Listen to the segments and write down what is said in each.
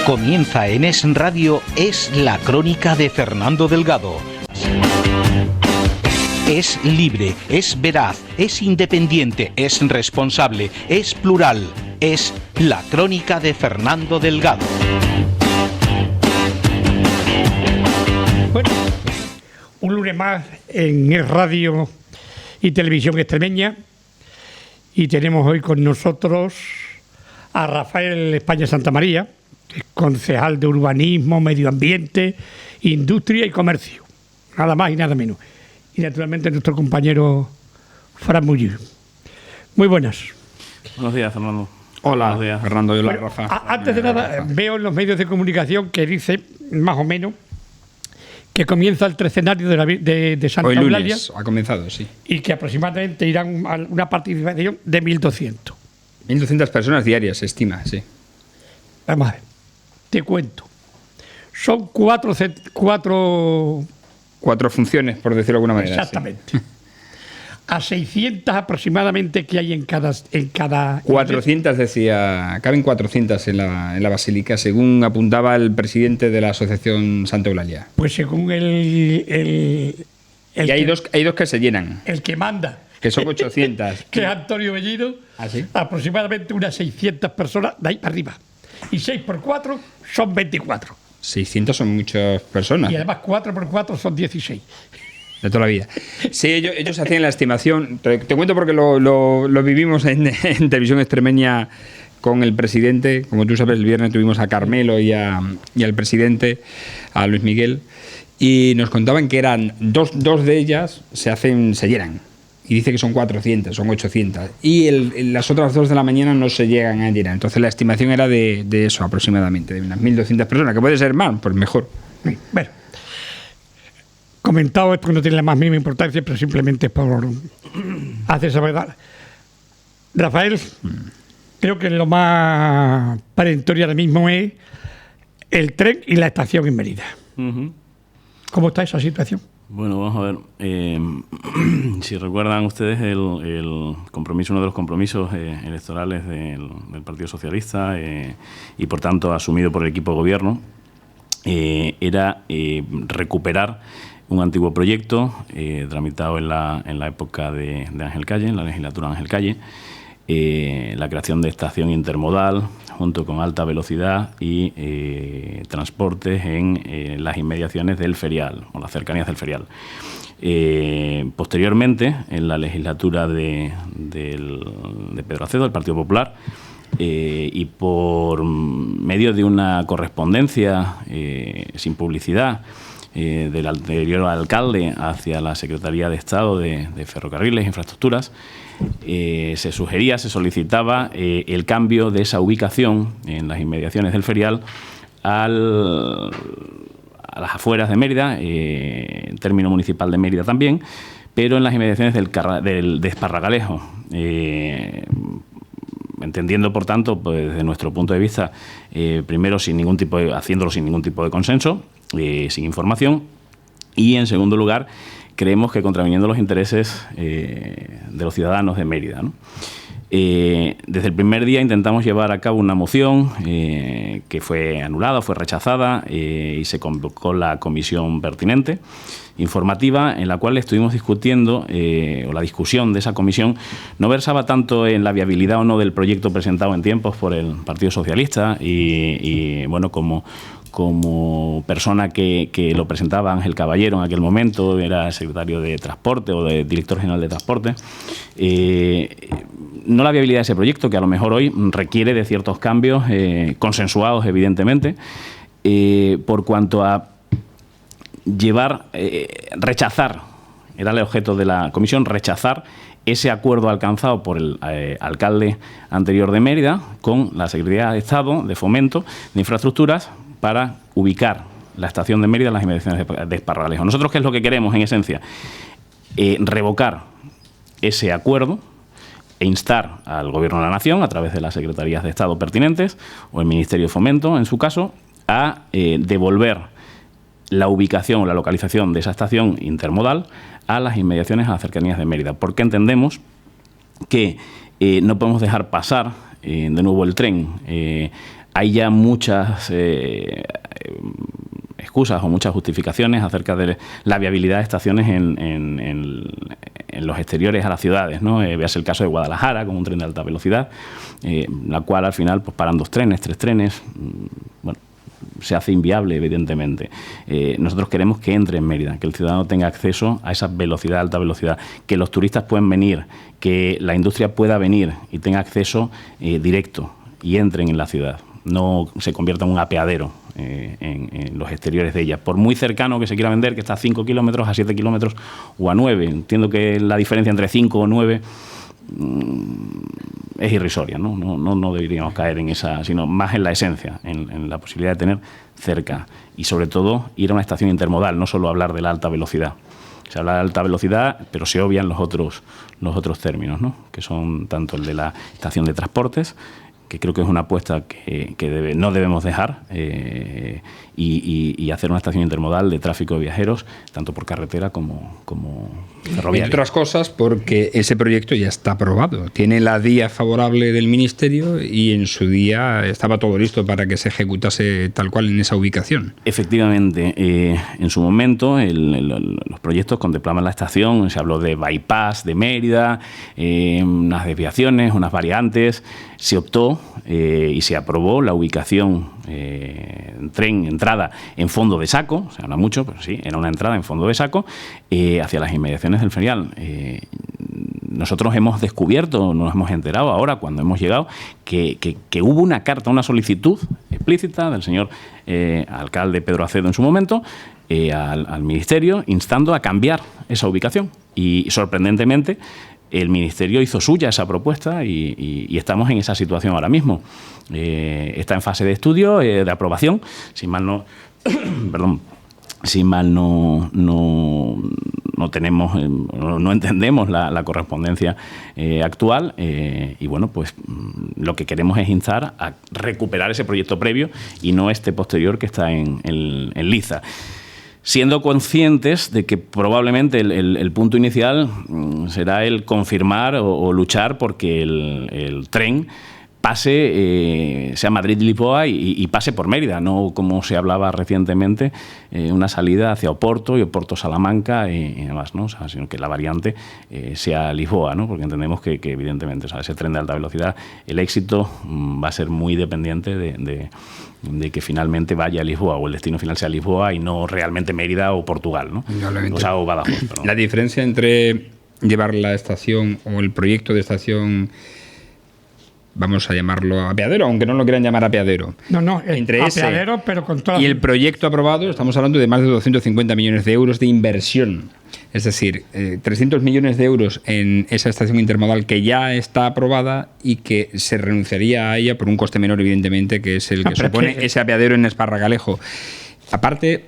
Comienza en Es Radio, Es la Crónica de Fernando Delgado. Es libre, es veraz, es independiente, es responsable, es plural. Es la Crónica de Fernando Delgado. Bueno, un lunes más en Es Radio y Televisión Extremeña, y tenemos hoy con nosotros a Rafael España Santamaría, que es concejal de Urbanismo, Medio Ambiente, Industria y Comercio, nada más y nada menos. Y naturalmente nuestro compañero Fran Muller. Muy buenas. Buenos días, Fernando. Hola, Buenos días. Fernando. Y hola, Bueno, Rafa. antes de nada, veo en los medios de comunicación que dice, más o menos, que comienza el trecenario de Santa Hoy Eulalia, lunes ha comenzado, sí. y que aproximadamente irán a una participación de 1.200. 1.200 personas diarias, se estima, sí. Vamos a ver, te cuento. Son cuatro 4 funciones, por decirlo de alguna manera. exactamente. Sí. A 600 aproximadamente que hay en cada 400 decía, caben 400 en la basílica, según apuntaba el presidente de la asociación Santa Eulalia. Pues según Y hay dos que se llenan, el que manda, que son 800. que es Antonio Bellido, ¿Ah, sí? aproximadamente unas 600 personas de ahí para arriba. Y 6 por 4 son 24. 600 son muchas personas. Y además 4 por 4 son 16. De toda la vida. Sí, ellos hacían la estimación. Te cuento porque lo vivimos en Televisión Extremeña con el presidente. Como tú sabes, el viernes tuvimos a Carmelo y al presidente, a Luis Miguel, y nos contaban que eran dos de ellas se llenan. Y dice que son 400, son 800. Y las otras 2 de la mañana no se llegan a llenar. Entonces la estimación era de eso aproximadamente, de unas 1.200 personas, que puede ser más, pues mejor. Bueno, comentado esto que no tiene la más mínima importancia, pero simplemente por hacer saber. Rafael, creo que lo más perentorio ahora mismo es el tren y la estación en Mérida. Uh-huh. ¿Cómo está esa situación? Bueno, vamos a ver. Si recuerdan ustedes el compromiso, uno de los compromisos electorales del Partido Socialista y por tanto asumido por el equipo de gobierno, era recuperar un antiguo proyecto tramitado en la época de Ángel Calle, en la legislatura de Ángel Calle, la creación de estación intermodal junto con alta velocidad y transportes en las inmediaciones del ferial o las cercanías del ferial. Posteriormente, en la legislatura de Pedro Acedo, del Partido Popular, y por medio de una correspondencia sin publicidad del anterior alcalde hacia la Secretaría de Estado de Ferrocarriles e Infraestructuras, se sugería, se solicitaba el cambio de esa ubicación en las inmediaciones del ferial a las afueras de Mérida, en término municipal de Mérida también, pero en las inmediaciones de Esparragalejo. Entendiendo, por tanto, pues, desde nuestro punto de vista, primero haciéndolo sin ningún tipo de consenso, sin información, y en segundo lugar, creemos que contraviniendo los intereses de los ciudadanos de Mérida, ¿no? Desde el primer día intentamos llevar a cabo una moción que fue anulada, fue rechazada, y se convocó la comisión pertinente informativa, en la cual estuvimos discutiendo, o la discusión de esa comisión no versaba tanto en la viabilidad o no del proyecto presentado en tiempos por el Partido Socialista y bueno, como persona que lo presentaba Ángel Caballero en aquel momento, era secretario de Transporte o de director general de Transporte, no la viabilidad de ese proyecto, que a lo mejor hoy requiere de ciertos cambios consensuados, evidentemente, por cuanto a rechazar, era el objeto de la comisión, rechazar ese acuerdo alcanzado por el alcalde anterior de Mérida con la Secretaría de Estado de Fomento de Infraestructuras para ubicar la estación de Mérida en las inmediaciones de Esparragalejo. Nosotros, ¿qué es lo que queremos en esencia? Revocar ese acuerdo e instar al Gobierno de la Nación, a través de las Secretarías de Estado pertinentes, o el Ministerio de Fomento, en su caso, a devolver la ubicación o la localización de esa estación intermodal a las inmediaciones, a las cercanías de Mérida, porque entendemos que no podemos dejar pasar de nuevo el tren. Hay ya muchas excusas o muchas justificaciones acerca de la viabilidad de estaciones en los exteriores a las ciudades, ¿no? Veas el caso de Guadalajara, con un tren de alta velocidad, la cual al final pues paran 2 trenes, 3 trenes, bueno, se hace inviable, evidentemente. Nosotros queremos que entre en Mérida, que el ciudadano tenga acceso a esa velocidad, alta velocidad, que los turistas puedan venir, que la industria pueda venir y tenga acceso directo y entren en la ciudad, no se convierta en un apeadero en los exteriores de ella. Por muy cercano que se quiera vender, que está a 5 kilómetros, a 7 kilómetros o a 9. Entiendo que la diferencia entre 5 o 9 es irrisoria, ¿no? No deberíamos caer en esa, sino más en la esencia, en la posibilidad de tener cerca y sobre todo ir a una estación intermodal, no solo hablar de la alta velocidad. Se habla de alta velocidad, pero se obvian los otros términos, ¿no? Que son tanto el de la estación de transportes, que creo que es una apuesta que no debemos dejar, y hacer una estación intermodal de tráfico de viajeros, tanto por carretera como ferroviaria. Entre otras cosas, porque ese proyecto ya está aprobado. Tiene la vía favorable del Ministerio y en su día estaba todo listo para que se ejecutase tal cual en esa ubicación. Efectivamente, en su momento los proyectos contemplaban la estación, se habló de bypass de Mérida, unas desviaciones, unas variantes. Se optó y se aprobó la ubicación tren, entrada en fondo de saco, o sea, no mucho, pero sí, era una entrada en fondo de saco, hacia las inmediaciones del Ferial. Nosotros hemos descubierto, nos hemos enterado ahora, cuando hemos llegado, que hubo una carta, una solicitud explícita del señor alcalde Pedro Acedo en su momento, al Ministerio, instando a cambiar esa ubicación. Y sorprendentemente, el Ministerio hizo suya esa propuesta y estamos en esa situación ahora mismo. Está en fase de estudio, de aprobación. Si mal no, perdón, si mal no tenemos, no entendemos la correspondencia actual, y bueno, pues lo que queremos es instar a recuperar ese proyecto previo y no este posterior que está en liza. Siendo conscientes de que probablemente el punto inicial será el confirmar o luchar porque el tren pase, sea Madrid-Lisboa y pase por Mérida, no como se hablaba recientemente, una salida hacia Oporto y Oporto-Salamanca y demás, ¿no? O sea, sino que la variante sea Lisboa, ¿no? Porque entendemos que evidentemente, o sea, ese tren de alta velocidad, el éxito va a ser muy dependiente de que finalmente vaya a Lisboa, o el destino final sea Lisboa y no realmente Mérida o Portugal, ¿no? O sea, o Badajoz, perdón. La diferencia entre llevar la estación o el proyecto de estación, vamos a llamarlo apeadero, aunque no lo quieran llamar apeadero. No, entre apeadero, pero con todas. Y el proyecto aprobado, estamos hablando de más de 250 millones de euros de inversión. Es decir, 300 millones de euros en esa estación intermodal que ya está aprobada y que se renunciaría a ella por un coste menor, evidentemente, que es el que supone ese apeadero en Esparragalejo. Aparte,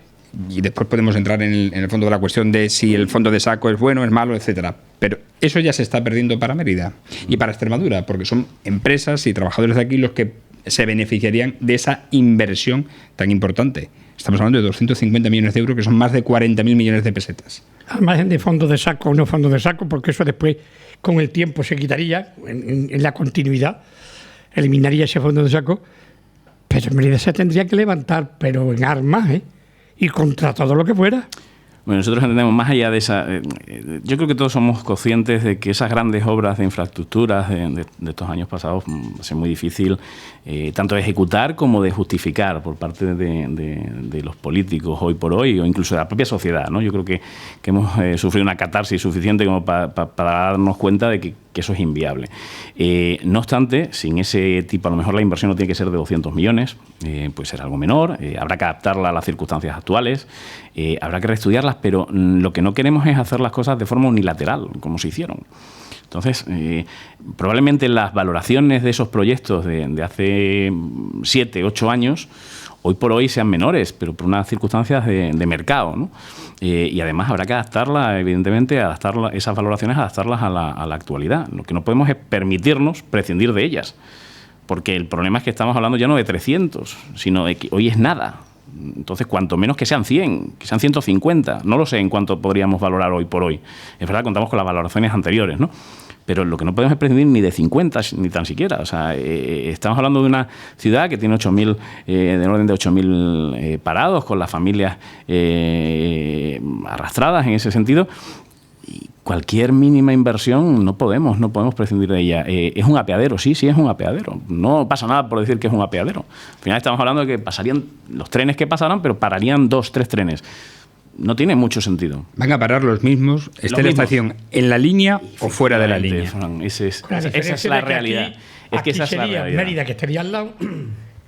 y después podemos entrar en el fondo de la cuestión de si el fondo de saco es bueno, es malo, etcétera. Pero eso ya se está perdiendo para Mérida y para Extremadura, porque son empresas y trabajadores de aquí los que se beneficiarían de esa inversión tan importante. Estamos hablando de 250 millones de euros, que son más de 40.000 millones de pesetas. Al margen de fondo de saco o no fondo de saco, porque eso después con el tiempo se quitaría en la continuidad, eliminaría ese fondo de saco, pero en Mérida se tendría que levantar, pero en armas, y contra todo lo que fuera. Bueno, nosotros entendemos más allá de esa... yo creo que todos somos conscientes de que esas grandes obras de infraestructuras de estos años pasados va a ser muy difícil tanto de ejecutar como de justificar por parte de los políticos hoy por hoy, o incluso de la propia sociedad, ¿no? Yo creo que hemos sufrido una catarsis suficiente como para darnos cuenta de que eso es inviable. No obstante, sin ese tipo, a lo mejor la inversión no tiene que ser de 200 millones, puede ser algo menor, habrá que adaptarla a las circunstancias actuales, habrá que reestudiarlas, pero lo que no queremos es hacer las cosas de forma unilateral, como se hicieron. Entonces, probablemente las valoraciones de esos proyectos de hace 7, 8 años hoy por hoy sean menores, pero por unas circunstancias de mercado, ¿no? Y además habrá que adaptarla, evidentemente, esas valoraciones, adaptarlas a la actualidad. Lo que no podemos es permitirnos prescindir de ellas, porque el problema es que estamos hablando ya no de 300, sino de que hoy es nada. Entonces, cuanto menos que sean 100, que sean 150, no lo sé en cuánto podríamos valorar hoy por hoy. Es verdad, contamos con las valoraciones anteriores, ¿no? Pero lo que no podemos es prescindir ni de 50, ni tan siquiera. O sea, estamos hablando de una ciudad que tiene 8.000, del orden de 8.000 parados, con las familias arrastradas en ese sentido. Y cualquier mínima inversión no podemos prescindir de ella. ¿Es un apeadero? Sí, es un apeadero. No pasa nada por decir que es un apeadero. Al final estamos hablando de que pasarían los trenes que pasarán, pero pararían 2, 3 trenes. No tiene mucho sentido. Van a parar los mismos, esté la estación en la línea o fuera de la línea. Esa es la realidad. Aquí sería Mérida, que estaría al lado,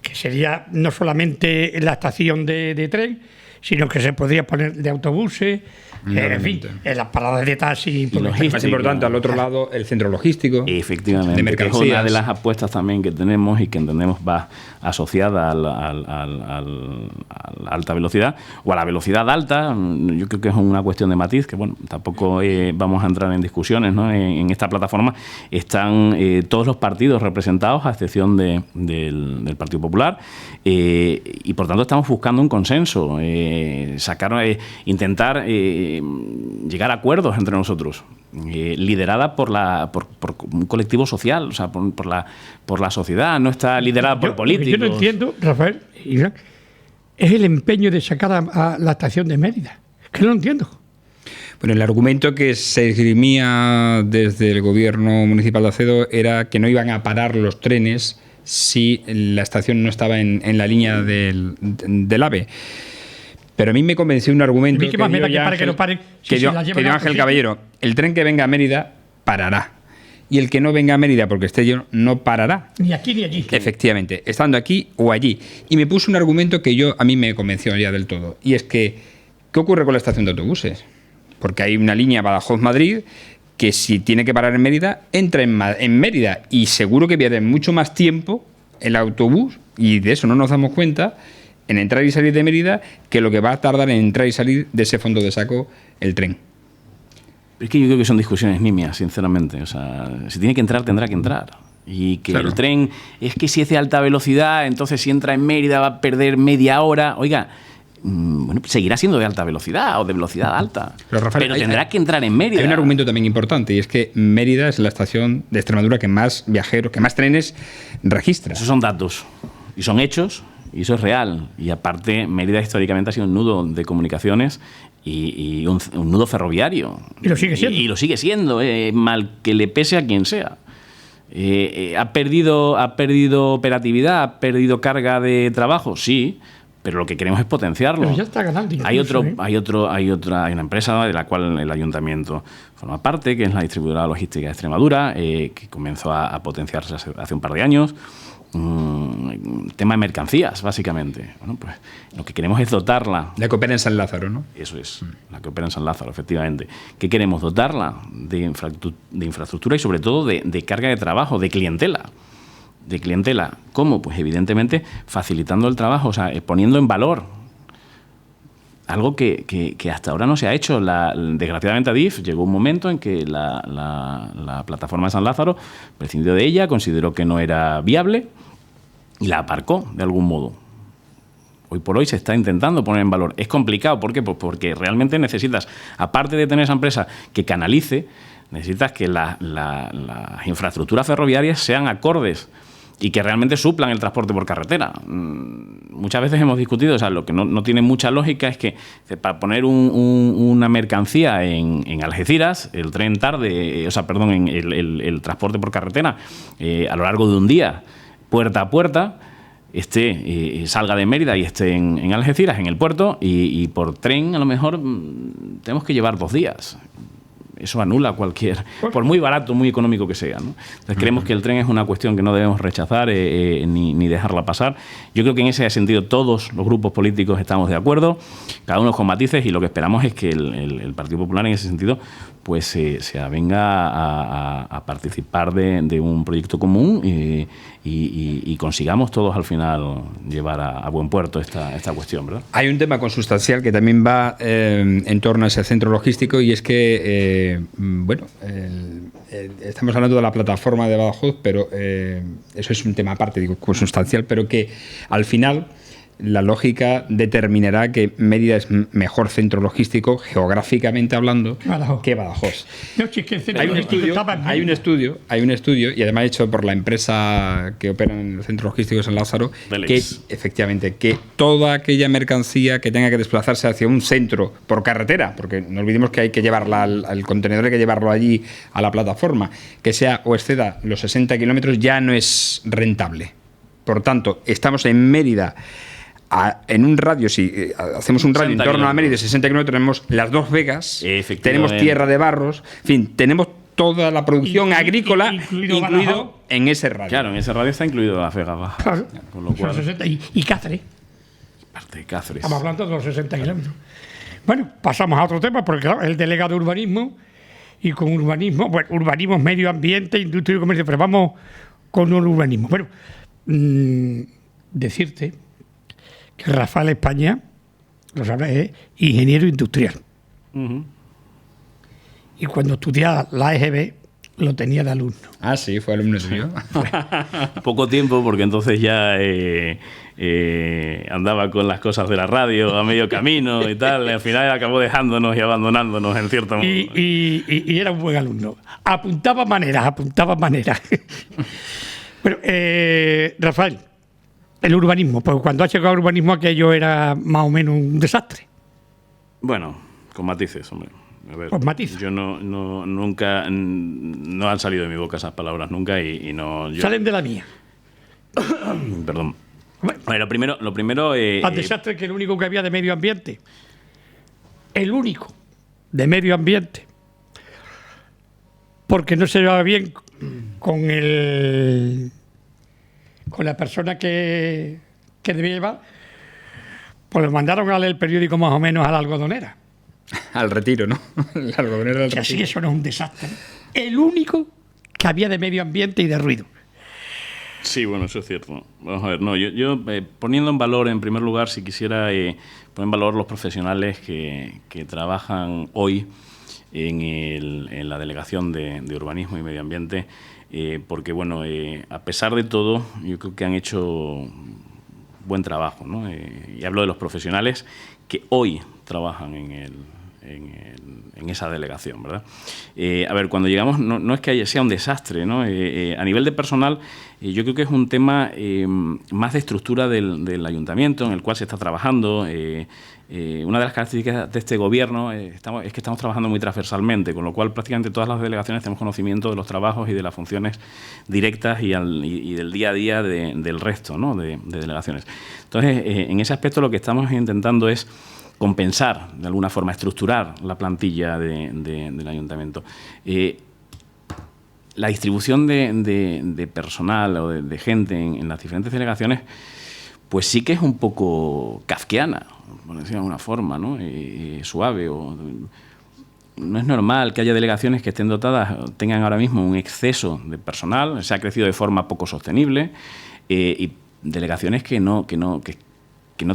que sería no solamente la estación de tren, sino que se podría poner de autobuses, en fin, en las paradas de taxi. Más importante, al otro lado, el centro logístico. Efectivamente, de mercancías. Es una de las apuestas también que tenemos y que entendemos va asociada a la alta velocidad o a la velocidad alta. Yo creo que es una cuestión de matiz, que bueno, tampoco vamos a entrar en discusiones, ¿no? En esta plataforma están todos los partidos representados, a excepción del Partido Popular, y por tanto estamos buscando un consenso, intentar llegar a acuerdos entre nosotros, liderada por un colectivo social, o sea, por la sociedad, no está liderada por políticos. Yo no entiendo, Rafael, es el empeño de sacar a la estación de Mérida, que no lo entiendo. Bueno, el argumento que se esgrimía desde el gobierno municipal de Acedo era que no iban a parar los trenes si la estación no estaba en la línea del AVE. Pero a mí me convenció un argumento que dio Ángel Caballero. El tren que venga a Mérida parará. Y el que no venga a Mérida porque esté lleno no parará. Ni aquí ni allí. Efectivamente, estando aquí o allí. Y me puso un argumento que a mí me convenció ya del todo. Y es que, ¿qué ocurre con la estación de autobuses? Porque hay una línea Badajoz-Madrid que si tiene que parar en Mérida, entra en Mérida. Y seguro que pierde mucho más tiempo el autobús, y de eso no nos damos cuenta, en entrar y salir de Mérida, que lo que va a tardar en entrar y salir de ese fondo de saco el tren. Es que yo creo que son discusiones nimias, sinceramente. O sea, si tiene que entrar, tendrá que entrar. Y que claro, el tren, es que si es de alta velocidad, entonces si entra en Mérida va a perder media hora. Oiga, bueno, seguirá siendo de alta velocidad o de velocidad alta. Pero, Rafael, tendrá que entrar en Mérida. Hay un argumento también importante, y es que Mérida es la estación de Extremadura que más viajeros, que más trenes registra. Esos son datos y son hechos. Y eso es real. Y aparte, Mérida históricamente ha sido un nudo de comunicaciones y un nudo ferroviario. Y lo sigue siendo. Y lo sigue siendo, mal que le pese a quien sea. ¿Ha perdido operatividad? ¿Ha perdido carga de trabajo? Sí, pero lo que queremos es potenciarlo. Pero ya está ganando. Hay una empresa de la cual el ayuntamiento forma parte, que es la distribuidora logística de Extremadura, que comenzó a potenciarse hace un par de años. Tema de mercancías, básicamente. Bueno, pues lo que queremos es dotarla. La que opera en San Lázaro, ¿no? Eso es, la que opera en San Lázaro, efectivamente. ¿Qué queremos? Dotarla de infraestructura y sobre todo de carga de trabajo, de clientela. ¿Cómo? Pues evidentemente facilitando el trabajo, o sea, poniendo en valor algo que hasta ahora no se ha hecho. Desgraciadamente Adif llegó un momento en que la plataforma de San Lázaro prescindió de ella, consideró que no era viable y la aparcó de algún modo. Hoy por hoy se está intentando poner en valor. Es complicado, ¿por qué? Pues porque realmente necesitas, aparte de tener esa empresa que canalice, necesitas que las infraestructuras ferroviarias sean acordes y que realmente suplan el transporte por carretera. Muchas veces hemos discutido, o sea, lo que no tiene mucha lógica es que para poner una mercancía en Algeciras, el tren tarde, el transporte por carretera a lo largo de un día, puerta a puerta, salga de Mérida y esté en Algeciras, en el puerto, y por tren a lo mejor tenemos que llevar 2 días. eso anula cualquier, por muy barato, muy económico que sea, ¿no? Entonces creemos que el tren es una cuestión que no debemos rechazar ni dejarla pasar. Yo creo que en ese sentido todos los grupos políticos estamos de acuerdo, cada uno con matices, y lo que esperamos es que el Partido Popular en ese sentido pues se avenga a participar de un proyecto común y consigamos todos al final llevar a buen puerto esta cuestión, ¿verdad? Hay un tema consustancial que también va en torno a ese centro logístico, y es que, estamos hablando de la plataforma de Badajoz, pero eso es un tema aparte, digo, consustancial, pero que al final la lógica determinará que Mérida es mejor centro logístico, geográficamente hablando, que Badajoz. No, es que el centro Hay un logístico estudio, estaba en hay un estudio, y además hecho por la empresa que opera en el centro logístico de San Lázaro, Vélez. que efectivamente, que toda aquella mercancía que tenga que desplazarse hacia un centro por carretera, porque no olvidemos que hay que llevarla al contenedor, hay que llevarlo allí a la plataforma, que sea o exceda los 60 kilómetros, ya no es rentable. Por tanto, estamos en Mérida en un radio, si hacemos un radio en torno a Mérida de 60 kilómetros, tenemos las Dos Vegas, tenemos Tierra de Barros, en fin, tenemos toda la producción agrícola incluido en ese radio. Claro, en ese radio está incluido la Vega Baja. Claro, Con lo cual, 60, y Cáceres. parte de Cáceres. Estamos hablando de los 60 kilómetros. Bueno, pasamos a otro tema, porque claro, el delegado de urbanismo, y con urbanismo, bueno, urbanismo, medio ambiente, industria y comercio, pero vamos con el urbanismo. Bueno, decirte que Rafael España, lo sabes, es ingeniero industrial. Y cuando estudiaba la EGB, lo tenía de alumno. Ah, sí, fue alumno suyo. Poco tiempo, porque entonces ya andaba con las cosas de la radio a medio camino y tal. Y al final acabó dejándonos y abandonándonos en cierto modo. Y era un buen alumno. Apuntaba maneras. Bueno, Rafael, el urbanismo, pues cuando ha llegado el urbanismo aquello era más o menos un desastre. Bueno, con matices, hombre. A ver, Con matices. yo nunca han salido de mi boca esas palabras nunca y no. Salen de la mía. Perdón. Bueno, Lo primero. al desastre que el único que había de medio ambiente. El único de medio ambiente. Porque no se llevaba bien con la persona que debía llevar, pues le mandaron a leer el periódico más o menos a la algodonera. Al retiro, ¿no? La algodonera del Que así retiro. eso no es un desastre. El único que había de medio ambiente y de ruido. Sí, bueno, eso es cierto. Vamos a ver, no, yo poniendo en valor, en primer lugar, si quisiera poner en valor los profesionales que trabajan hoy en la Delegación de Urbanismo y Medio Ambiente, porque, bueno, a pesar de todo, yo creo que han hecho buen trabajo, ¿no? Y hablo de los profesionales que hoy trabajan en esa delegación, ¿verdad? A ver, cuando llegamos, no es que sea un desastre, ¿no? A nivel de personal, yo creo que es un tema más de estructura del ayuntamiento, en el cual se está trabajando. Una de las características de este gobierno es que estamos trabajando muy transversalmente, con lo cual prácticamente todas las delegaciones tenemos conocimiento de los trabajos y de las funciones directas y del día a día del resto, ¿no? de delegaciones. Entonces, en ese aspecto lo que estamos intentando es compensar, de alguna forma, estructurar la plantilla del ayuntamiento. La distribución de personal o de gente en las diferentes delegaciones, pues sí que es un poco kafkiana, por decirlo de alguna forma, ¿no? Suave. No es normal que haya delegaciones que estén dotadas, tengan ahora mismo un exceso de personal, se ha crecido de forma poco sostenible, y delegaciones que no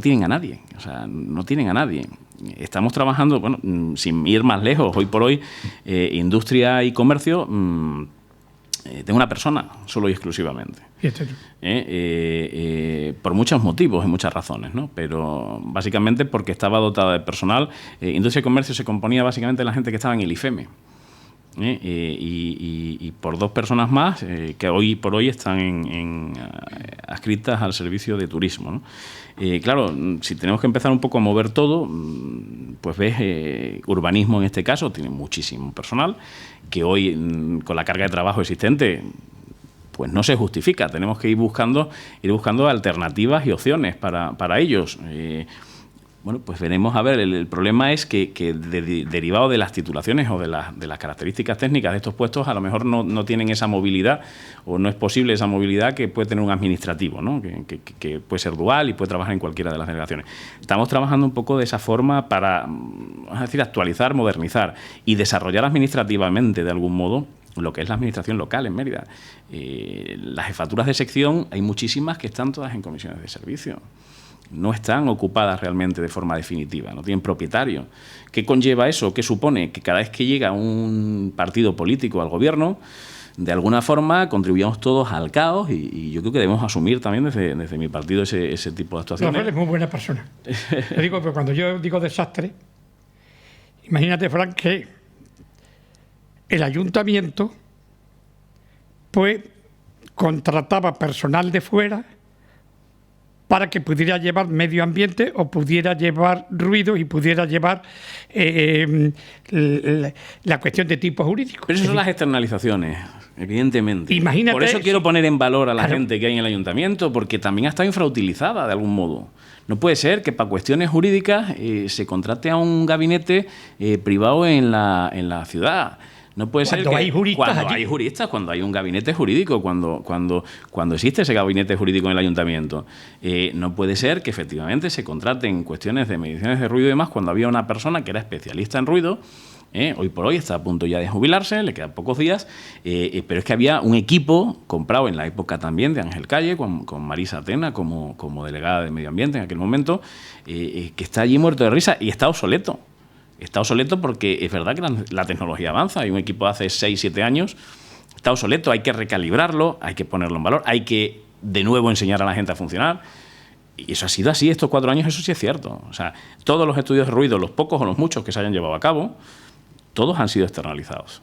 tienen a nadie, o sea, no tienen a nadie. Estamos trabajando, bueno, sin ir más lejos, hoy por hoy, industria y comercio, tengo una persona, solo y exclusivamente. Por muchos motivos y muchas razones, ¿no? Pero básicamente porque estaba dotada de personal. Industria y comercio se componía básicamente de la gente que estaba en el IFEME. Y por dos personas más que hoy por hoy están adscritas al servicio de turismo, ¿no? Claro, si tenemos que empezar un poco a mover todo, pues ves, urbanismo en este caso tiene muchísimo personal que hoy, con la carga de trabajo existente, pues no se justifica. Tenemos que ir buscando alternativas y opciones para ellos. Bueno, pues veremos. A ver, el problema es que derivado de las titulaciones o de las características técnicas de estos puestos, a lo mejor no tienen esa movilidad, o no es posible esa movilidad que puede tener un administrativo, ¿no? Que puede ser dual y puede trabajar en cualquiera de las delegaciones. Estamos trabajando un poco de esa forma para, vamos a decir, actualizar, modernizar y desarrollar administrativamente, de algún modo, lo que es la administración local en Mérida. Las jefaturas de sección, hay muchísimas que están todas en comisiones de servicio. No están ocupadas realmente de forma definitiva, no tienen propietario. ¿Qué conlleva eso? ¿Qué supone? Que cada vez que llega un partido político al gobierno, de alguna forma contribuyamos todos al caos, y yo creo que debemos asumir también desde mi partido ese tipo de actuaciones. Rafael es muy buena persona. Te digo, pero cuando yo digo desastre, imagínate, Frank, que el ayuntamiento pues contrataba personal de fuera para que pudiera llevar medio ambiente o pudiera llevar ruido y pudiera llevar la cuestión de tipo jurídico. Pero eso son las externalizaciones, evidentemente. Imagínate, por eso quiero poner en valor a la claro, gente que hay en el ayuntamiento, porque también ha estado infrautilizada de algún modo. No puede ser que para cuestiones jurídicas se contrate a un gabinete privado en la ciudad. No puede ser que hay juristas cuando hay un gabinete jurídico, cuando existe ese gabinete jurídico en el ayuntamiento. No puede ser que efectivamente se contraten cuestiones de mediciones de ruido y demás cuando había una persona que era especialista en ruido. Hoy por hoy está a punto ya de jubilarse, le quedan pocos días, pero es que había un equipo comprado en la época también de Ángel Calle, con Marisa Atena como delegada de Medio Ambiente en aquel momento, que está allí muerto de risa y está obsoleto. Está obsoleto porque es verdad que la tecnología avanza. Hay un equipo de hace 6, 7 años, está obsoleto, hay que recalibrarlo, hay que ponerlo en valor, hay que de nuevo enseñar a la gente a funcionar. Y eso ha sido así estos 4 años, eso sí es cierto. O sea, todos los estudios de ruido, los pocos o los muchos que se hayan llevado a cabo, todos han sido externalizados.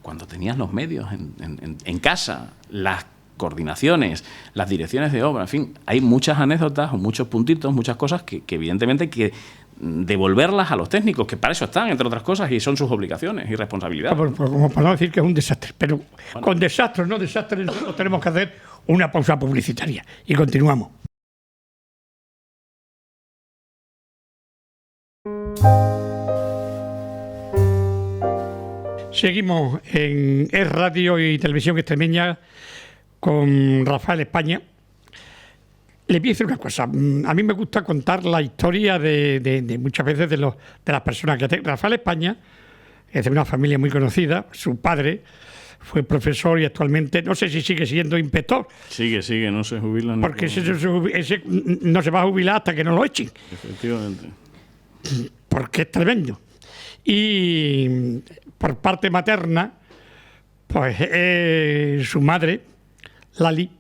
Cuando tenías los medios en casa, las coordinaciones, las direcciones de obra, en fin, hay muchas anécdotas o muchos puntitos, muchas cosas que evidentemente hay que devolverlas a los técnicos, que para eso están, entre otras cosas, y son sus obligaciones y responsabilidades. Como para no decir que es un desastre, pero bueno, con desastre o no desastre tenemos que hacer una pausa publicitaria y continuamos. Seguimos en Es Radio y Televisión Extremeña con Rafael España. Le voy a decir una cosa. A mí me gusta contar la historia de muchas veces de las personas que... Rafael España es de una familia muy conocida. Su padre fue profesor y actualmente, no sé si sigue siendo inspector. Sigue, no se jubila. Porque ese no se va a jubilar hasta que no lo echen. Efectivamente. Porque es tremendo. Y por parte materna, pues su madre, Lali,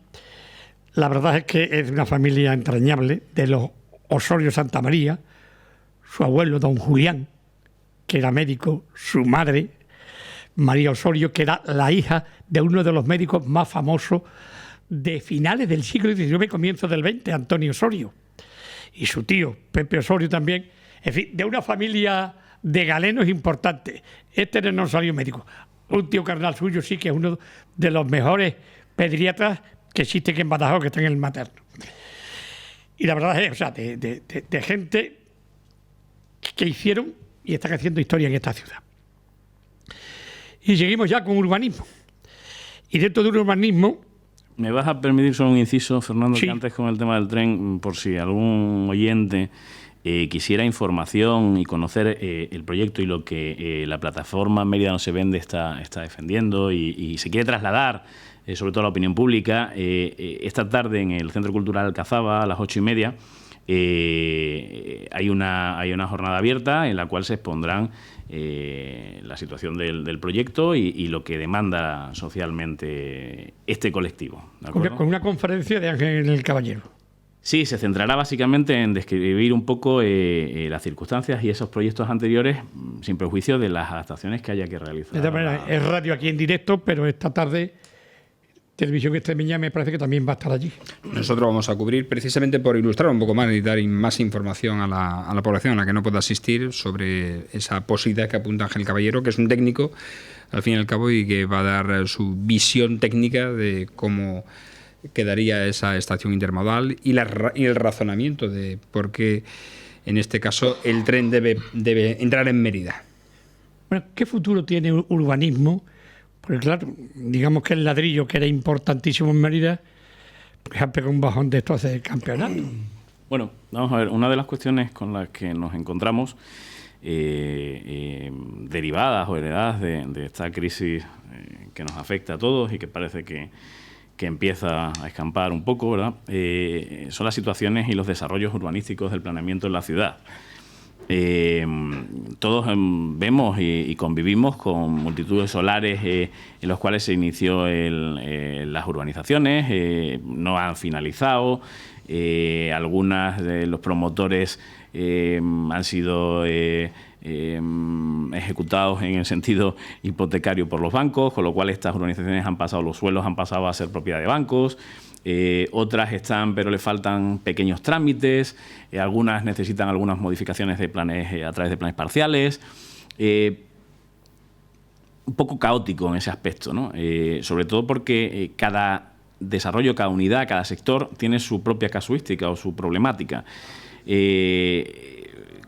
la verdad es que es de una familia entrañable, de los Osorio Santa María, su abuelo, don Julián, que era médico, su madre, María Osorio, que era la hija de uno de los médicos más famosos de finales del siglo XIX y comienzos del XX, Antonio Osorio, y su tío, Pepe Osorio también, en fin, de una familia de galenos importantes. Este no salió médico. Un tío carnal suyo sí que es uno de los mejores pediatras que existe aquí en Badajoz, que está en el materno. Y la verdad es, o sea, de gente que hicieron y están haciendo historia en esta ciudad. Y seguimos ya con urbanismo. Y dentro del urbanismo... ¿Me vas a permitir solo un inciso, Fernando, sí, que antes con el tema del tren, por si algún oyente quisiera información y conocer el proyecto y lo que la plataforma Mérida no se vende está defendiendo y se quiere trasladar, sobre todo a la opinión pública, esta tarde en el Centro Cultural Alcazaba a las 8:30 hay una jornada abierta en la cual se expondrán la situación del proyecto y lo que demanda socialmente este colectivo. ¿De acuerdo? Con una conferencia de Ángel Caballero. Sí, se centrará básicamente en describir un poco las circunstancias y esos proyectos anteriores, sin prejuicio de las adaptaciones que haya que realizar. De todas maneras, es radio aquí en directo, pero esta tarde Televisión Extremeña me parece que también va a estar allí. Nosotros vamos a cubrir, precisamente por ilustrar un poco más y dar más información a la población a la que no pueda asistir sobre esa posibilidad que apunta Ángel Caballero, que es un técnico, al fin y al cabo, y que va a dar su visión técnica de cómo quedaría esa estación intermodal y el razonamiento de por qué en este caso el tren debe entrar en Mérida. Bueno, ¿qué futuro tiene el urbanismo? Porque claro, digamos que el ladrillo, que era importantísimo en Mérida, pues ha pegado un bajón de esto hace el campeonato. Bueno, vamos a ver, una de las cuestiones con las que nos encontramos derivadas o heredadas de esta crisis que nos afecta a todos y que parece que empieza a escampar un poco, ¿verdad? Son las situaciones y los desarrollos urbanísticos del planeamiento en la ciudad. Todos vemos y convivimos con multitudes solares en los cuales se inició las urbanizaciones, no han finalizado, algunas de los promotores han sido ejecutados en el sentido hipotecario por los bancos, con lo cual estas urbanizaciones los suelos han pasado a ser propiedad de bancos. Otras están, pero le faltan pequeños trámites, algunas necesitan algunas modificaciones de planes a través de planes parciales. Un poco caótico en ese aspecto, ¿no? Sobre todo porque cada desarrollo, cada unidad, cada sector tiene su propia casuística o su problemática.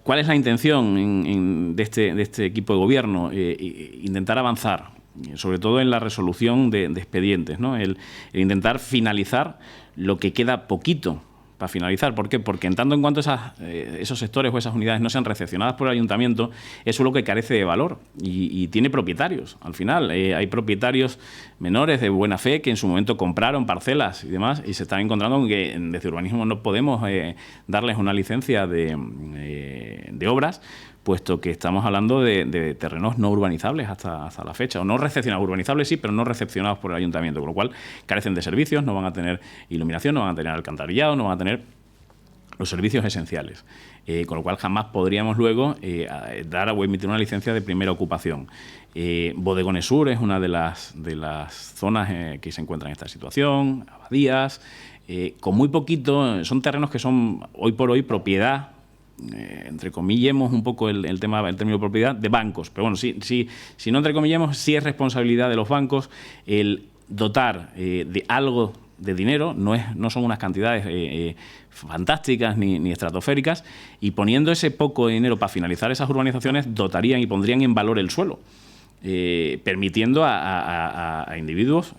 ¿Cuál es la intención de este equipo de gobierno? Intentar avanzar, sobre todo en la resolución de expedientes, ¿no? El intentar finalizar lo que queda poquito para finalizar. ¿Por qué? Porque en tanto en cuanto esos sectores o esas unidades no sean recepcionadas por el ayuntamiento, eso es lo que carece de valor y tiene propietarios. Al final hay propietarios menores de buena fe que en su momento compraron parcelas y demás y se están encontrando con que desde urbanismo no podemos darles una licencia de obras, puesto que estamos hablando de terrenos no urbanizables hasta la fecha, o no recepcionados, urbanizables sí, pero no recepcionados por el ayuntamiento, con lo cual carecen de servicios, no van a tener iluminación, no van a tener alcantarillado, no van a tener los servicios esenciales, con lo cual jamás podríamos luego dar o emitir una licencia de primera ocupación. Bodegones Sur es una de las zonas que se encuentran en esta situación, abadías, con muy poquito, son terrenos que son hoy por hoy propiedad, entrecomillemos un poco el término propiedad de bancos, pero bueno, si no entrecomillemos, sí es responsabilidad de los bancos el dotar de algo de dinero, no son unas cantidades fantásticas ni estratosféricas, y poniendo ese poco de dinero para finalizar esas urbanizaciones, dotarían y pondrían en valor el suelo, permitiendo a individuos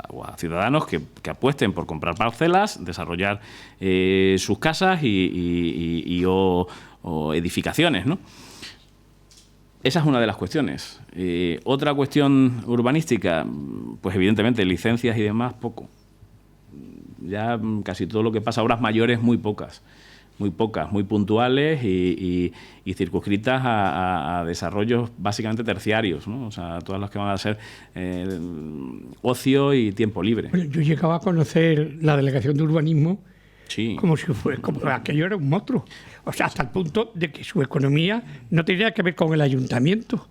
o a ciudadanos que apuesten por comprar parcelas, desarrollar sus casas o edificaciones, ¿no? Esa es una de las cuestiones. Otra cuestión urbanística, pues evidentemente licencias y demás, poco. Ya casi todo lo que pasa, obras mayores, muy pocas, muy puntuales y circunscritas a desarrollos básicamente terciarios, ¿no? O sea, todas las que van a ser ocio y tiempo libre. Bueno, yo llegaba a conocer la delegación de urbanismo, sí, como si fuera, aquello era un monstruo. O sea, hasta el punto de que su economía no tenía que ver con el ayuntamiento.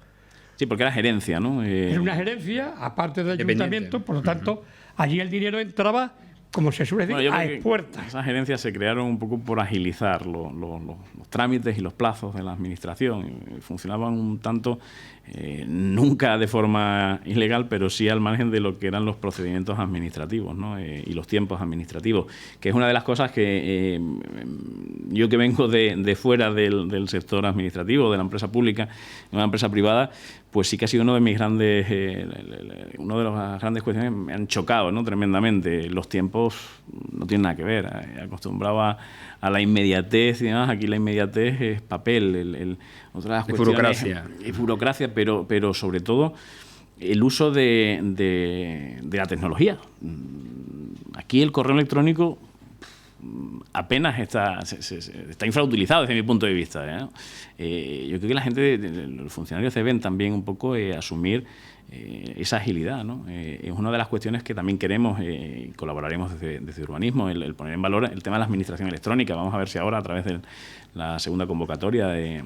Sí, porque era gerencia, ¿no? Era una gerencia, aparte del ayuntamiento, por lo tanto, allí el dinero entraba, como se suele decir, a expuertas. Esas gerencias se crearon un poco por agilizar los trámites y los plazos de la administración. Funcionaban un tanto, nunca de forma ilegal, pero sí al margen de lo que eran los procedimientos administrativos, ¿no? Y los tiempos administrativos, que es una de las cosas que yo, que vengo de fuera del sector administrativo, de la empresa pública, de una empresa privada, pues sí que ha sido uno de mis grandes, una de las grandes cuestiones que me han chocado, ¿no? Tremendamente. Los tiempos no tienen nada que ver. Acostumbrado a la inmediatez y demás, aquí la inmediatez es papel. Otras cuestiones es burocracia, pero sobre todo el uso de la tecnología. Aquí el correo electrónico apenas está infrautilizado desde mi punto de vista, ¿no? Yo creo que la gente, los funcionarios deben también un poco asumir esa agilidad, ¿no? Es una de las cuestiones que también queremos y colaboraremos desde urbanismo, el poner en valor el tema de la administración electrónica. Vamos a ver si ahora, a través de la segunda convocatoria de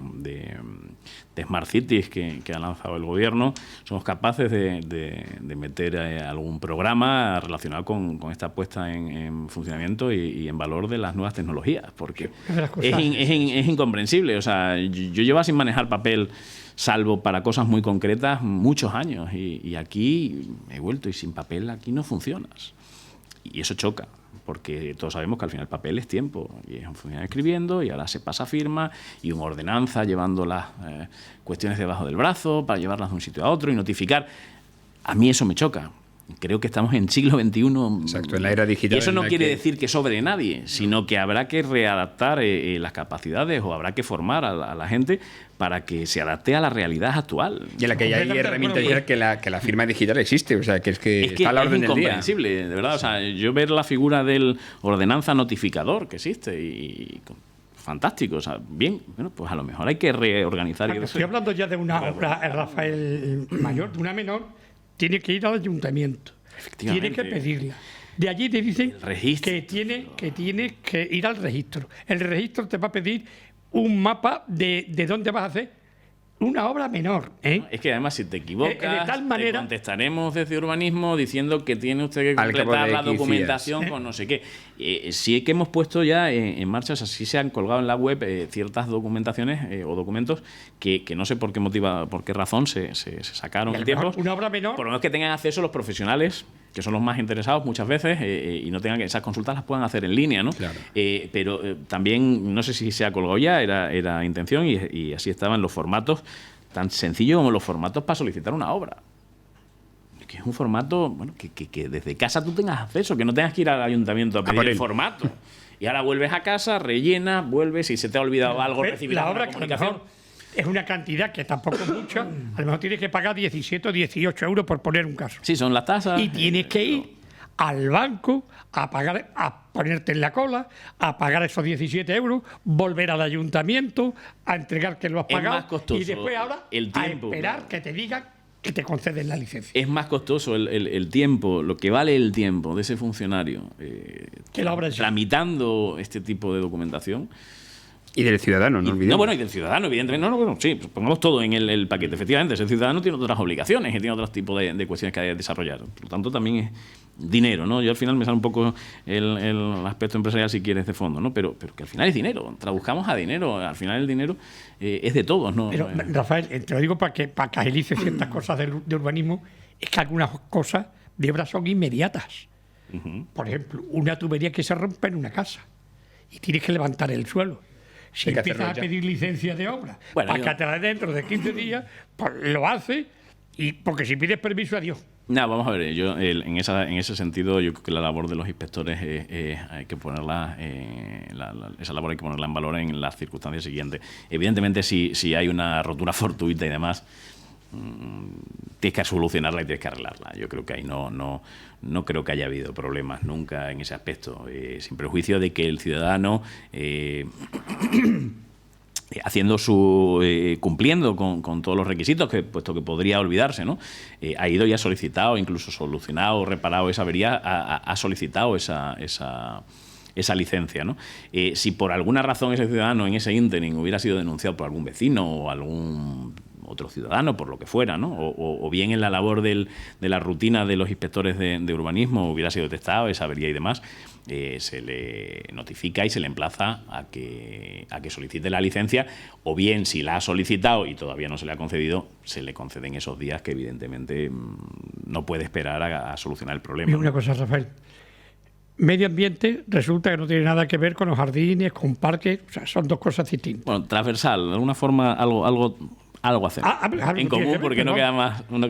Smart Cities que ha lanzado el gobierno, somos capaces de meter algún programa relacionado con esta puesta en funcionamiento y en valor de las nuevas tecnologías, porque es incomprensible. O sea, yo llevo sin manejar papel, salvo para cosas muy concretas, muchos años, y aquí he vuelto y sin papel aquí no funcionas. Y eso choca, porque todos sabemos que al final el papel es tiempo, y es un funcionario escribiendo, y ahora se pasa firma, y una ordenanza llevando las cuestiones debajo del brazo para llevarlas de un sitio a otro y notificar. A mí eso me choca. Creo que estamos en siglo XXI. Exacto, en la era digital. Y eso no quiere decir que sobre nadie, sino que habrá que readaptar las capacidades, o habrá que formar a la gente para que se adapte a la realidad actual. Y en la que ya hay herramientas ya que la firma digital existe, o sea, que está a la orden del día. Es incomprensible, de verdad. O sea, yo ver la figura del ordenanza notificador que existe y fantástico, o sea, bien, bueno, pues a lo mejor hay que reorganizar. Estoy hablando ya de una obra, Rafael, mayor, de una menor. Tiene que ir al ayuntamiento, tiene que pedirla. De allí te dicen que tiene que ir al registro. El registro te va a pedir un mapa de dónde vas a hacer una obra menor. Es que además, si te equivocas, de tal manera, te contestaremos desde urbanismo diciendo que tiene usted que completar la documentación con no sé qué. Sí es que hemos puesto ya en marcha, o sea, sí se han colgado en la web ciertas documentaciones o documentos que no sé por qué razón se sacaron el tiempo. Una obra menor. Por lo menos que tengan acceso los profesionales, que son los más interesados muchas veces, y no tengan que esas consultas las puedan hacer en línea, ¿no? Claro. Pero también, no sé si se ha colgado ya, era intención, y así estaban los formatos, tan sencillo como los formatos para solicitar una obra. Que es un formato, bueno, que desde casa tú tengas acceso, que no tengas que ir al ayuntamiento a pedir el formato. Y ahora vuelves a casa, rellenas, vuelves, y se te ha olvidado algo, recibir la una obra comunicación. Es una cantidad que tampoco es mucha. A lo mejor tienes que pagar 17 o 18 euros por poner un caso. Sí, son las tasas. Y tienes que ir al banco a pagar, a ponerte en la cola, a pagar esos 17 euros, volver al ayuntamiento, a entregar que lo has pagado. Es más costoso y después ahora el tiempo, a esperar que te digan que te conceden la licencia. Es más costoso el tiempo, lo que vale el tiempo de ese funcionario que la obra en sí. Tramitando este tipo de documentación. Y del ciudadano, no olvidemos. No, bueno, y del ciudadano, evidentemente. Sí, pues pongamos todo en el paquete. Efectivamente, ese ciudadano tiene otras obligaciones y tiene otros tipos de cuestiones que hay que desarrollar. Por lo tanto, también es dinero, ¿no? Yo al final me sale un poco el aspecto empresarial, si quieres, de fondo, ¿no? Pero que al final es dinero. Traduzcamos a dinero. Al final el dinero es de todos, ¿no? Pero, Rafael, te lo digo para que agilice ciertas cosas de urbanismo, es que algunas cosas de obra son inmediatas. Por ejemplo, una tubería que se rompe en una casa y tienes que levantar el suelo. Si empiezas a pedir licencia de obra para que te la dentro de 15 días, pues lo hace, y porque si pides permiso, adiós. No, vamos a ver, yo en ese sentido yo creo que la labor de los inspectores hay que ponerla, esa labor hay que ponerla en valor en las circunstancias siguientes. Evidentemente, si hay una rotura fortuita y demás, tienes que solucionarla y tienes que arreglarla. Yo creo que ahí no creo que haya habido problemas nunca en ese aspecto, sin perjuicio de que el ciudadano haciendo cumpliendo con todos los requisitos, puesto que podría olvidarse, ¿no? Ha ido y ha solicitado, incluso solucionado, reparado esa avería, ha solicitado esa licencia, ¿no? Si por alguna razón ese ciudadano en ese ínterin hubiera sido denunciado por algún vecino o algún otro ciudadano, por lo que fuera, ¿no? O bien en la labor de la rutina de los inspectores de urbanismo hubiera sido detectado esa avería y demás, se le notifica y se le emplaza a que solicite la licencia, o bien, si la ha solicitado y todavía no se le ha concedido, se le conceden esos días que evidentemente no puede esperar a solucionar el problema. Y una cosa, Rafael. Medio ambiente resulta que no tiene nada que ver con los jardines, con parques, o sea, son dos cosas distintas. Bueno, transversal, de alguna forma algo hacer en común, porque no queda más, ¿no?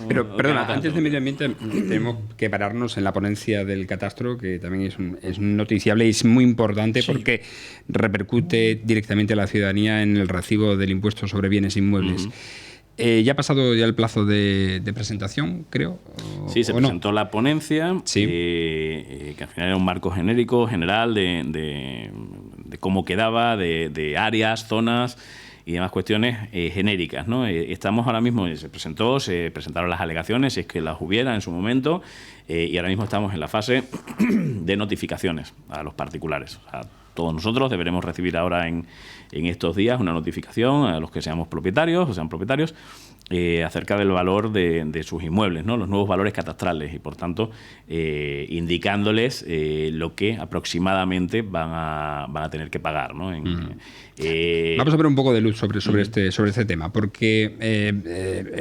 Pero, perdona, antes de medio ambiente tenemos que pararnos en la ponencia del catastro, que también es noticiable y es muy importante, sí, porque repercute directamente a la ciudadanía en el recibo del impuesto sobre bienes inmuebles. Ya ha pasado el plazo de presentación, creo. Sí, se presentó la ponencia, sí, que al final era un marco genérico, general, de cómo quedaba, de áreas, zonas y demás cuestiones genéricas, ¿no? Estamos ahora mismo, se presentaron las alegaciones, si es que las hubiera en su momento, y ahora mismo estamos en la fase de notificaciones a los particulares. O sea, todos nosotros deberemos recibir ahora en estos días una notificación a los que seamos propietarios o sean propietarios, acerca del valor de sus inmuebles, ¿no? Los nuevos valores catastrales y, por tanto, indicándoles lo que aproximadamente van a tener que pagar, ¿no? Vamos a ver un poco de luz sobre este tema, porque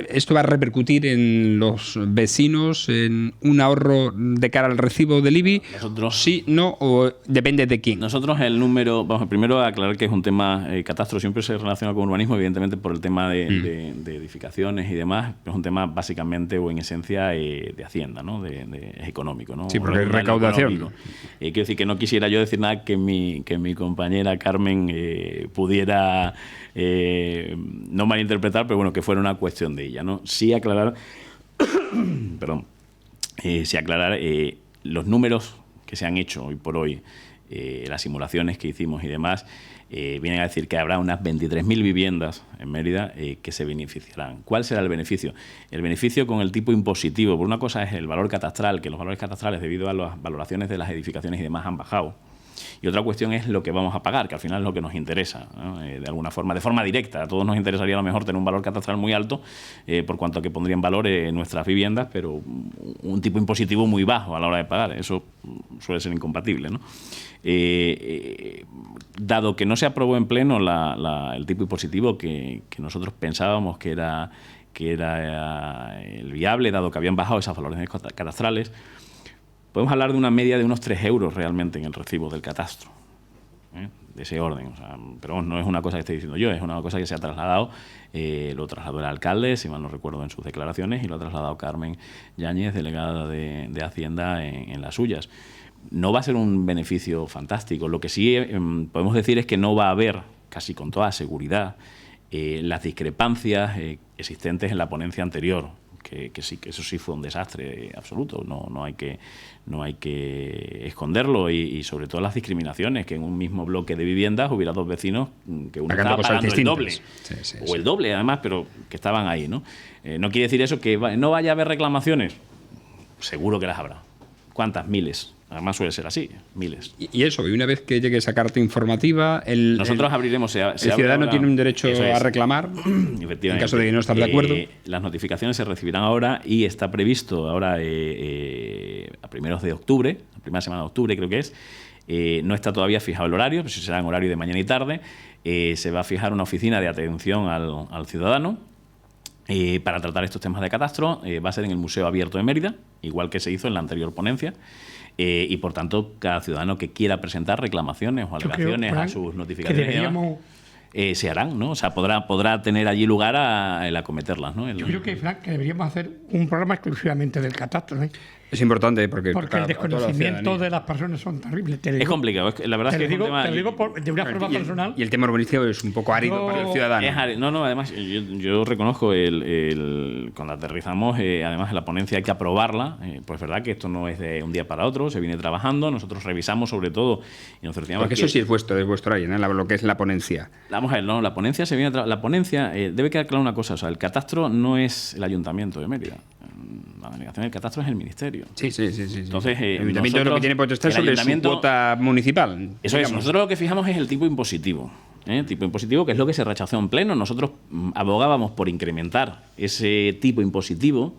esto va a repercutir en los vecinos en un ahorro de cara al recibo del IBI. Nosotros, sí, no, o depende de quién. Nosotros el número, vamos primero a aclarar que es un tema, catastro siempre se relaciona con urbanismo, evidentemente por el tema de edificaciones y demás, es un tema básicamente o en esencia de Hacienda, ¿no? Es económico, ¿no? Sí, porque hay recaudación. Quiero decir que no quisiera yo decir nada que mi compañera Carmen pudiera no malinterpretar, pero bueno, que fuera una cuestión de ella, ¿no? Sí aclarar, perdón, sí aclarar los números que se han hecho hoy por hoy, las simulaciones que hicimos y demás, vienen a decir que habrá unas 23.000 viviendas en Mérida que se beneficiarán. ¿Cuál será el beneficio? El beneficio con el tipo impositivo. Por una cosa es el valor catastral, que los valores catastrales, debido a las valoraciones de las edificaciones y demás, han bajado. Y otra cuestión es lo que vamos a pagar, que al final es lo que nos interesa, ¿no? De alguna forma, de forma directa. A todos nos interesaría a lo mejor tener un valor catastral muy alto, por cuanto que pondría en valor nuestras viviendas, pero un tipo impositivo muy bajo a la hora de pagar. Eso suele ser incompatible, ¿no? Dado que no se aprobó en pleno el tipo impositivo que nosotros pensábamos que era el viable, dado que habían bajado esas valoraciones catastrales, podemos hablar de una media de unos 3 euros realmente en el recibo del catastro, de ese orden. O sea, pero no es una cosa que esté diciendo yo, es una cosa que se ha trasladado, lo trasladó el alcalde, si mal no recuerdo, en sus declaraciones, y lo ha trasladado Carmen Yáñez, delegada de Hacienda, en las suyas. No va a ser un beneficio fantástico. Lo que sí podemos decir es que no va a haber, casi con toda seguridad, las discrepancias existentes en la ponencia anterior. Que sí, que eso sí fue un desastre absoluto, no hay que esconderlo, y sobre todo las discriminaciones, que en un mismo bloque de viviendas hubiera dos vecinos que uno estaba pagando el doble, el doble además, pero que estaban ahí, ¿no? No quiere decir eso que no vaya a haber reclamaciones, seguro que las habrá. ¿Cuántas? Miles. Además suele ser así, miles. Y eso, y una vez que llegue esa carta informativa, nosotros abriremos... el ciudadano tiene un derecho a reclamar, en caso de no estar de acuerdo. Las notificaciones se recibirán ahora, y está previsto ahora a primeros de octubre, la primera semana de octubre creo que es. No está todavía fijado el horario, pero si será en horario de mañana y tarde. Se va a fijar una oficina de atención al ciudadano para tratar estos temas de catastro. Va a ser en el Museo Abierto de Mérida, igual que se hizo en la anterior ponencia. Y por tanto, cada ciudadano que quiera presentar reclamaciones o alegaciones a sus notificaciones se harán, ¿no? O sea, podrá tener allí lugar el acometerlas, ¿no? Yo creo que, Frank, que deberíamos hacer un programa exclusivamente del catastro, ¿eh? Es importante porque el desconocimiento de las personas son terribles. Es complicado, la verdad es que es un tema... Te lo digo de una forma personal. Y el tema urbanístico es un poco árido para el ciudadano. No, además, yo reconozco cuando aterrizamos, además la ponencia hay que aprobarla, pues verdad que esto no es de un día para otro, se viene trabajando, nosotros revisamos sobre todo y nos cercioramos. Porque eso sí es vuestro área, ¿no? Lo que es la ponencia. Vamos a ver, no, la ponencia debe quedar clara una cosa, o sea, el catastro no es el Ayuntamiento de Mérida. La delegación del catastro es el Ministerio. Sí. Entonces, el Ayuntamiento es lo que tiene potestad sobre su cuota municipal. Eso es. Nosotros lo que fijamos es el tipo impositivo. Tipo impositivo, que es lo que se rechazó en pleno. Nosotros abogábamos por incrementar ese tipo impositivo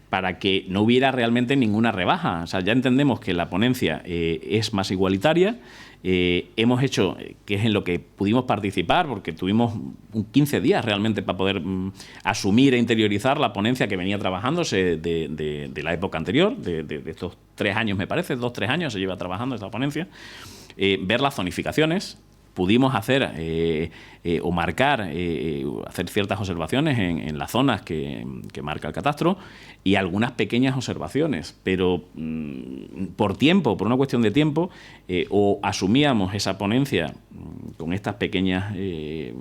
para que no hubiera realmente ninguna rebaja. O sea, ya entendemos que la ponencia es más igualitaria. Hemos hecho, que es en lo que pudimos participar, porque tuvimos 15 días realmente para poder asumir e interiorizar la ponencia que venía trabajándose de la época anterior, de estos 3 años, me parece, 2-3 años se lleva trabajando esta ponencia, ver las zonificaciones. Pudimos hacer o marcar, hacer ciertas observaciones en las zonas que marca el catastro, y algunas pequeñas observaciones, pero por una cuestión de tiempo, o asumíamos esa ponencia con estas pequeñas, es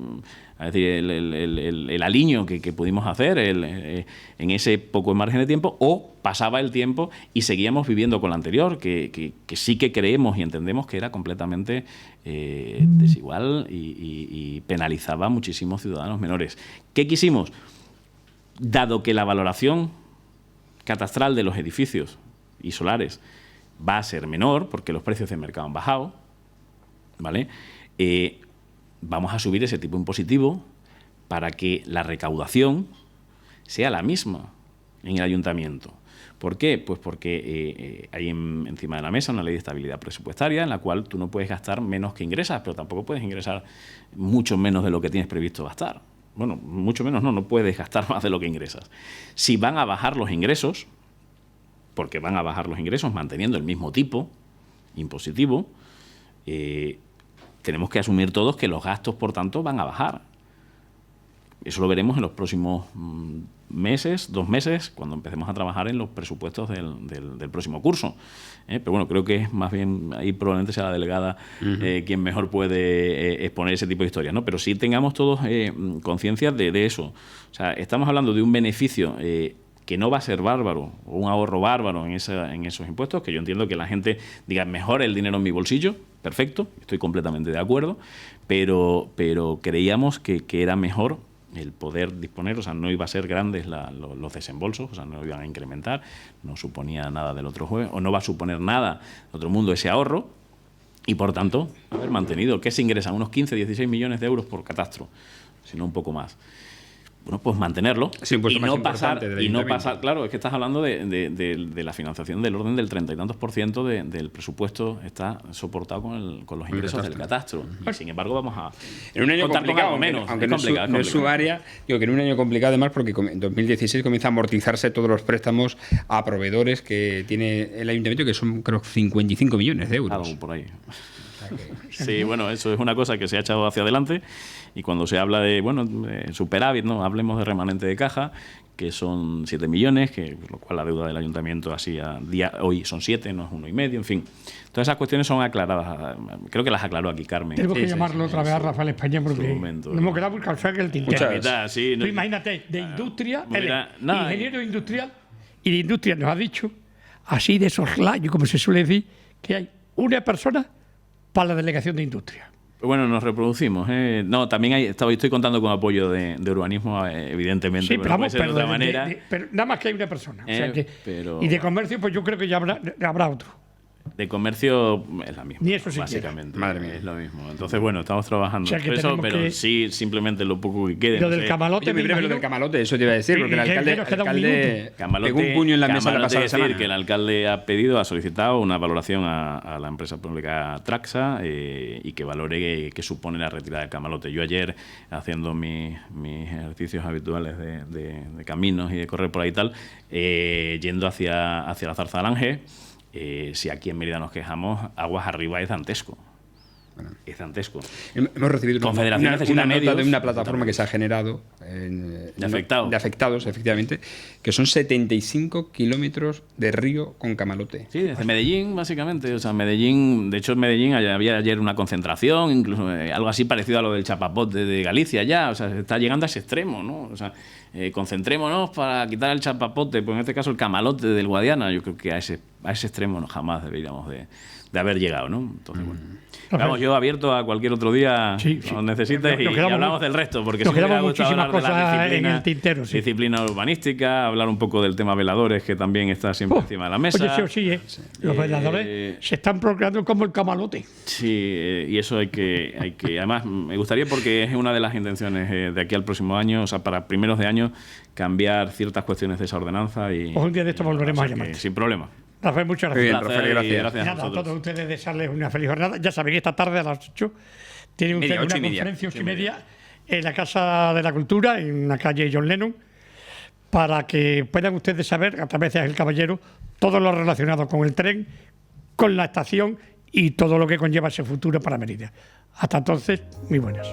decir, el aliño que pudimos hacer en ese poco margen de tiempo, o pasaba el tiempo y seguíamos viviendo con la anterior, que sí que creemos y entendemos que era completamente desigual y penalizaba a muchísimos ciudadanos menores. ¿Qué quisimos? Dado que la valoración catastral de los edificios y solares va a ser menor, porque los precios de mercado han bajado, ¿vale? Vamos a subir ese tipo impositivo para que la recaudación sea la misma en el ayuntamiento. ¿Por qué? Pues porque hay encima de la mesa una ley de estabilidad presupuestaria en la cual tú no puedes gastar menos que ingresas, pero tampoco puedes ingresar mucho menos de lo que tienes previsto gastar. Bueno, mucho menos no puedes gastar más de lo que ingresas. Si van a bajar los ingresos, porque van a bajar los ingresos manteniendo el mismo tipo impositivo, tenemos que asumir todos que los gastos, por tanto, van a bajar. Eso lo veremos en los próximos meses, 2 meses, cuando empecemos a trabajar en los presupuestos del próximo curso. Pero bueno, creo que más bien ahí probablemente sea la delegada quien mejor puede exponer ese tipo de historias, ¿no? Pero sí tengamos todos conciencia de eso. O sea, estamos hablando de un beneficio que no va a ser bárbaro, o un ahorro bárbaro en esos impuestos, que yo entiendo que la gente diga, mejor el dinero en mi bolsillo, perfecto, estoy completamente de acuerdo, pero creíamos que era mejor el poder disponer, o sea, no iba a ser grandes los desembolsos, o sea, no iban a incrementar, no suponía nada del otro jueves, o no va a suponer nada de otro mundo ese ahorro, y por tanto, haber mantenido, ¿qué se ingresan? Unos 15, 16 millones de euros por catastro, si no un poco más. Bueno, pues mantenerlo y no pasar, claro, es que estás hablando de la financiación del orden del 30 y tantos % del presupuesto está soportado con los ingresos del catastro. Y sin embargo vamos a en un año complicado, menos, aunque no es su área, digo que en un año complicado además porque en 2016 comienza a amortizarse todos los préstamos a proveedores que tiene el ayuntamiento, que son creo 55 millones de euros. Algo por ahí. Sí, bueno, eso es una cosa que se ha echado hacia adelante y cuando se habla de superávit, no hablemos de remanente de caja, que son 7 millones, que lo cual la deuda del ayuntamiento así hoy son 7, no es 1,5, en fin. Todas esas cuestiones son aclaradas. Creo que las aclaró aquí Carmen. Tengo que llamarlo otra vez a Rafael España porque no hemos quedado por causar que el tintero. Sí, Tú imagínate, de industria, ingeniero industrial, y de industria nos ha dicho, así de soslayo, como se suele decir, que hay una persona para la delegación de industria. Bueno, nos reproducimos. No, también estoy contando con apoyo de urbanismo, evidentemente. Sí, pero vamos, de otra manera. Pero nada más que hay una persona. O sea que, y de comercio, pues yo creo que ya habrá otro. De comercio es la misma, ni eso básicamente. Madre mía. Es lo mismo. Entonces, bueno, estamos trabajando o sea, eso, pero sí, simplemente lo poco que quede. Lo del camalote. Lo del camalote, eso te iba a decir, porque el alcalde pegó un puño en la mesa la pasada semana. Que el alcalde ha solicitado una valoración a la empresa pública Traxa y que valore qué supone la retirada del camalote. Yo ayer, haciendo mis ejercicios habituales de caminos y de correr por ahí y tal, yendo hacia la Zarza del Ángel, si aquí en Mérida nos quejamos, aguas arriba es dantesco. Bueno. Es dantesco. Hemos recibido una nota de una plataforma que se ha generado de afectados, efectivamente, que son 75 kilómetros de río con camalote. Sí, desde Medellín, básicamente. O sea, Medellín, de hecho en Medellín había ayer una concentración, incluso algo así parecido a lo del chapapote de Galicia ya. O sea, se está llegando a ese extremo, ¿no? O sea, concentrémonos para quitar el chapapote, pues en este caso el camalote del Guadiana. Yo creo que a ese extremo no jamás deberíamos de haber llegado, ¿no? Entonces, bueno. Vamos, yo abierto a cualquier otro día cuando necesites y hablamos del resto, porque nos sí me quedamos gusta hablar de la en el tintero, sí. disciplina urbanística, hablar un poco del tema veladores, que también está siempre encima de la mesa. Oye, los veladores se están procreando como el camalote. Sí, y eso hay que además me gustaría, porque es una de las intenciones de aquí al próximo año, o sea, para primeros de año, cambiar ciertas cuestiones de esa ordenanza y un día de esto volveremos a llamar. Sin problema. Rafael, muchas gracias. Bien, Rafael, gracias. Nada, a todos ustedes desearles una feliz jornada. Ya saben, esta tarde a las 8 tienen ustedes una conferencia 8:30 en la Casa de la Cultura, en la calle John Lennon, para que puedan ustedes saber, a través de Ángel Caballero, todo lo relacionado con el tren, con la estación y todo lo que conlleva ese futuro para Mérida. Hasta entonces, muy buenas.